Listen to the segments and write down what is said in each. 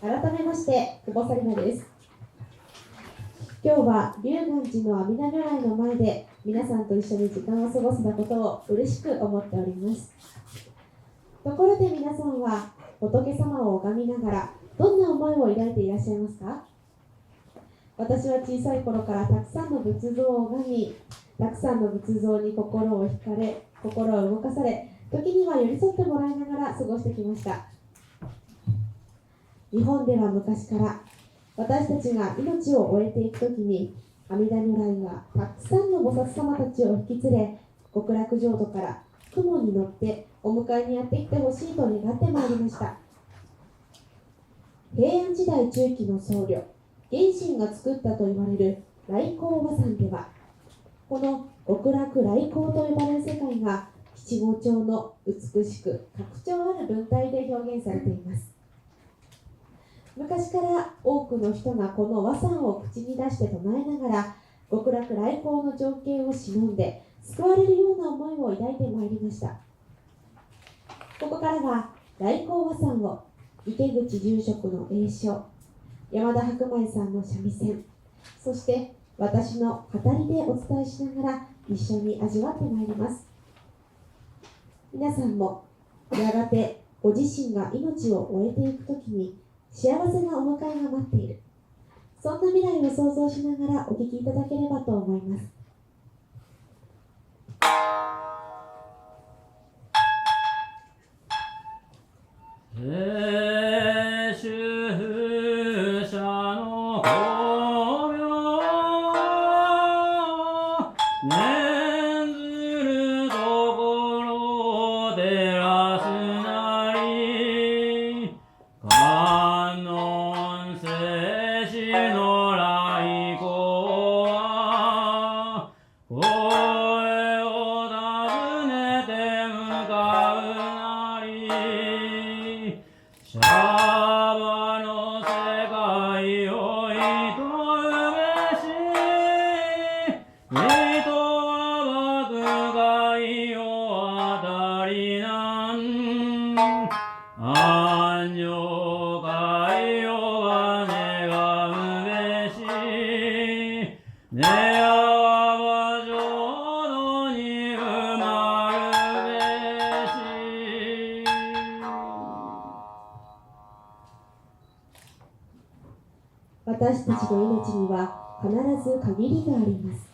改めまして、久保紗理奈です。今日は龍岩寺の阿弥陀如来の前で皆さんと一緒に時間を過ごせたことを嬉しく思っております。ところで皆さんは仏様を拝みながらどんな思いを抱いていらっしゃいますか？私は小さい頃からたくさんの仏像を拝み、たくさんの仏像に心を惹かれ、心を動かされ、時には寄り添ってもらいながら過ごしてきました。日本では昔から私たちが命を終えていくときに阿弥陀如来がたくさんの菩薩様たちを引き連れ、極楽浄土から雲に乗ってお迎えにやってきてほしいと願ってまいりました。平安時代中期の僧侶源信が作ったと言われる来光和山では、この極楽来光と呼ばれる世界が七五調の美しく格調ある文体で表現されています。昔から多くの人がこの和山を口に出して唱えながら極楽来光の情景を偲んで救われるような思いを抱いてまいりました。ここからは来光和山を池口住職の栄唱、山田白米さんの三味線、そして私の語りでお伝えしながら一緒に味わってまいります。皆さんもやがてご自身が命を終えていくときに幸せなお迎えが待っている、そんな未来を想像しながらお聞きいただければと思います。私たちの命には必ず限りがあります。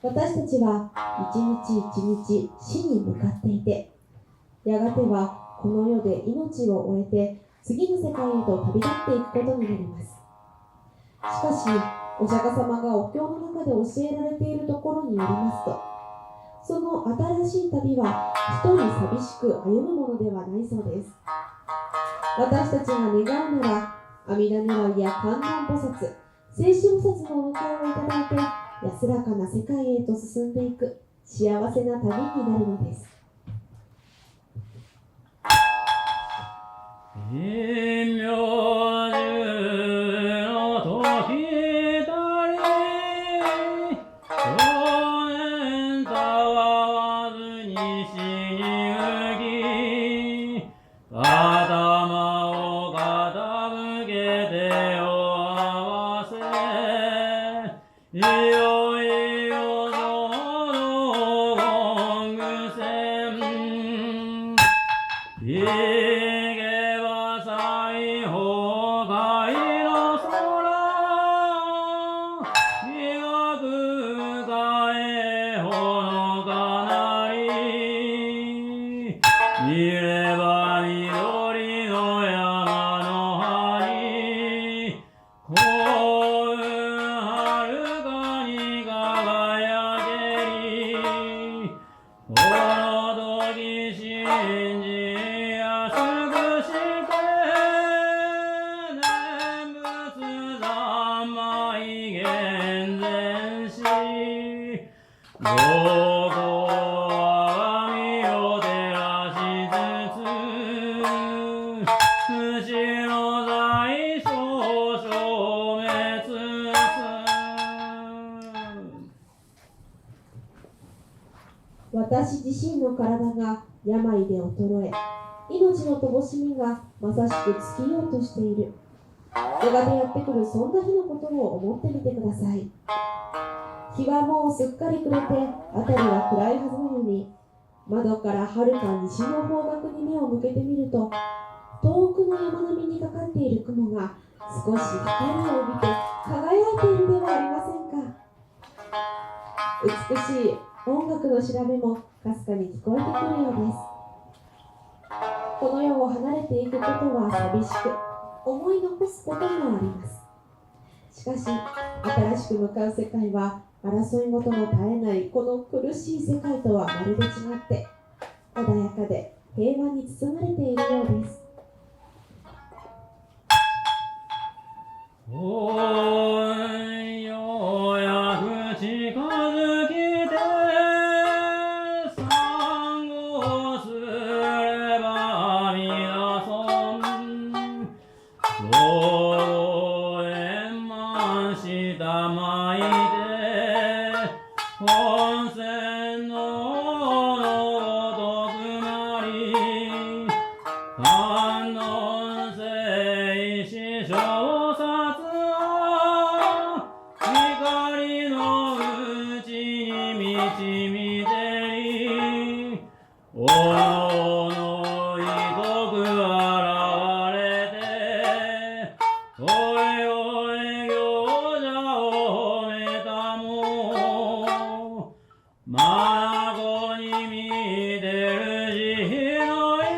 私たちは一日一日死に向かっていて、やがてはこの世で命を終えて次の世界へと旅立っていくことになります。しかしお釈迦様がお経の中で教えられているところによりますと、その新しい旅は一人寂しく歩むものではないそうです。私たちが願うなら阿弥陀如来や観音菩薩、聖子菩薩のお迎えをいただいて安らかな世界へと進んでいく幸せな旅になるのです。私自身の体が病で衰え、命の灯火がまさしく尽きようとしている。やがてやってくるそんな日のことを思ってみてください。日はもうすっかり暮れて辺りは暗いはずなのに、窓からはるか西の方角に目を向けてみると、遠くの山並みにかかっている雲が少し光を帯びて輝いているではありませんか。美しい音楽の調べもかすかに聞こえてくるようです。この世を離れていくことは寂しく、思い残すこともあります。しかし、新しく向かう世界は争い事の絶えないこの苦しい世界とはまるで違って、穏やかで平和に包まれているようです。ようやく近づきて産後すれば皆さんど円満したまいて本線のごとくなり観音聖師匠光のうちに導いておのいとく現れておいおい行者を褒めたもまごに見てる慈の色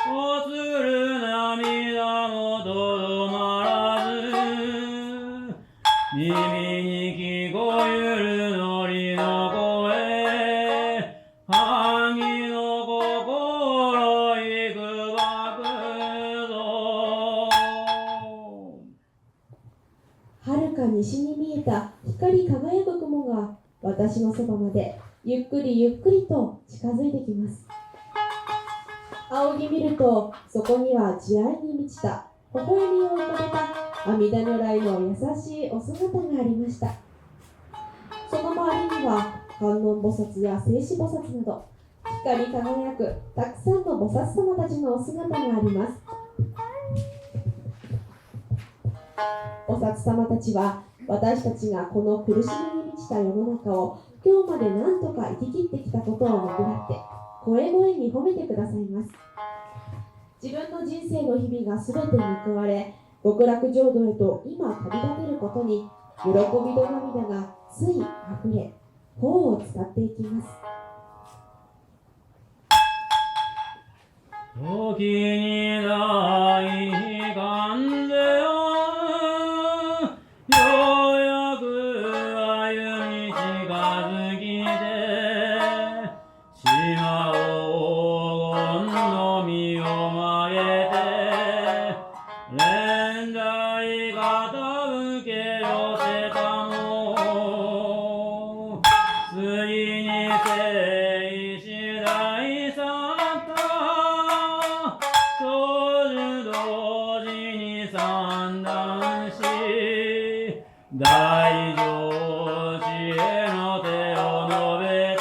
おつる涙もとどまらず耳に聞こえるノリの声萩の心いくばくぞ。はるか西に見えた光り輝く雲が私のそばまでゆっくりゆっくりと近づいてきます。仰ぎ見ると、そこには慈愛に満ちた微笑みを浮かべた阿弥陀如来の優しいお姿がありました。その周りには観音菩薩や聖子菩薩など光り輝くたくさんの菩薩様たちのお姿があります。菩薩様たちは私たちがこの苦しみに満ちた世の中を今日まで何とか生き切ってきたことをねぎらって声声に褒めてくださいます。自分の人生の日々がすべて報われ、極楽浄土へと今旅立てることに喜びと涙がついあふれ、頬を伝っていきます。時にない感情ようやく歩み近づきて島黄金の身を曲げて連在傾け寄せたも次に聖子大去った同時に散乱し大乗寺への手を述べて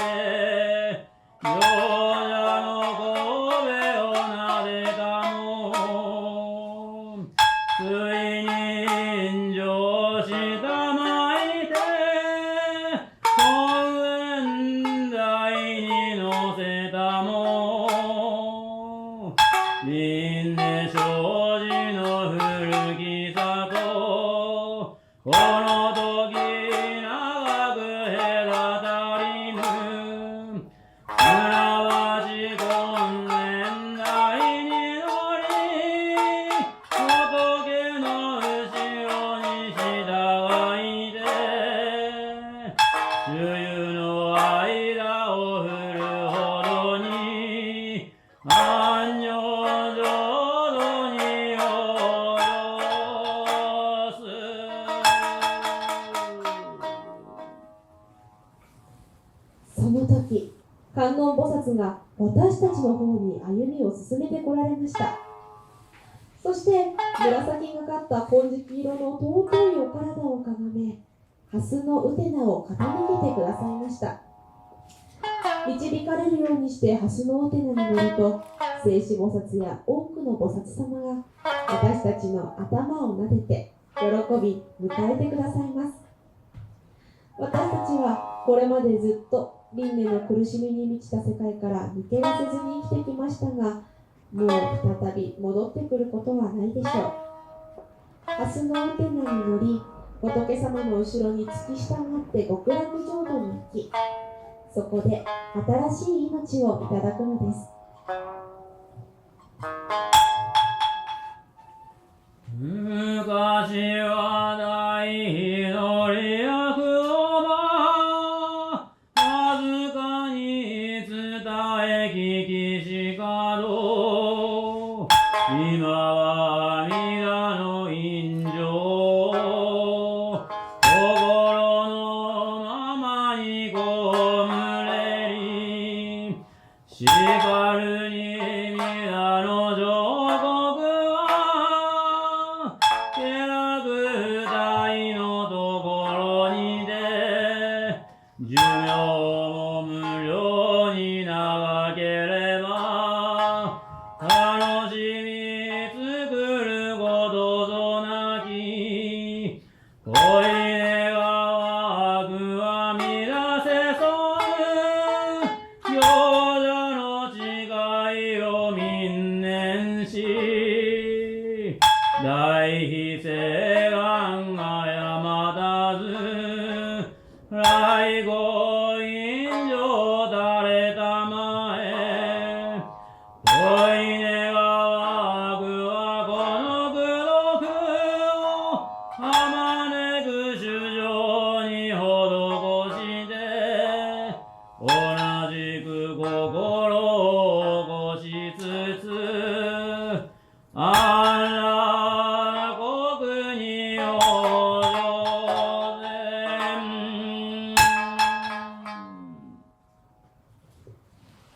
行者の神戸を撫でたもついに上したまいて本蓮台に乗せたも輪廻生じの古き里この時長く隔たりぬすなわち金蓮台に乗り仏の後ろに従いて周遊の間を振るほどに安女浄土に及す。その時、観音菩薩が私たちの方に歩みを進めてこられました。そして紫がかった金色色の尊いお体をかがめ、蓮のうてなを傾けてくださいました。導かれるようにして蓮のうてなに乗ると、聖子菩薩や多くの菩薩様が私たちの頭を撫でて喜び迎えてくださいます。私たちはこれまでずっと輪廻の苦しみに満ちた世界から抜け出せずに生きてきましたが、もう再び戻ってくることはないでしょう。明日のウテナに乗り、仏様の後ろに付き従って極楽浄土に行き、そこで新しい命をいただくのです。昔は大祈り役をわずかに伝え聞きしかど、今は皆の陰情、心のままにこむれり、しかるに皆の上国は気楽体のところにて、寿命も無料に長ければ楽しみ作ることぞなき、恋願わくは乱せそう幼者の誓いを民念し、大悲誓願がやまたず来後陰上垂れたまえ、恋願わくはこの功徳をあまねく衆生に施して同じく心を起こしつつ安楽国に往生せん。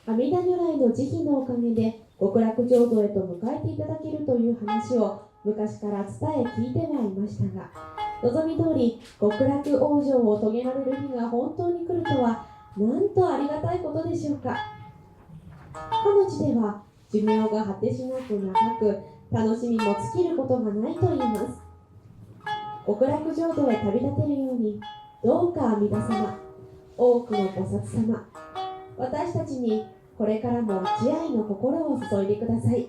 阿弥陀如来の慈悲のおかげで極楽浄土へと迎えていただけるという話を昔から伝え聞いてはいましたが、望み通り極楽往生を遂げられる日が本当に来るとはなんとありがたいことでしょうか。かの地では寿命が果てしなく長く、楽しみも尽きることがないと言います。極楽浄土へ旅立てるように、どうか阿弥陀様、多くの菩薩様、私たちにこれからも慈愛の心を注いでください。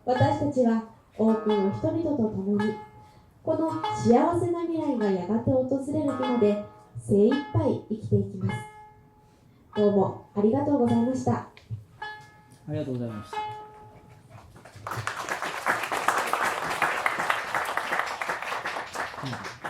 私たちは多くの人々と共に、この幸せな未来がやがて訪れる日まで精一杯生きていきます。どうもありがとうございました。ありがとうございました。うん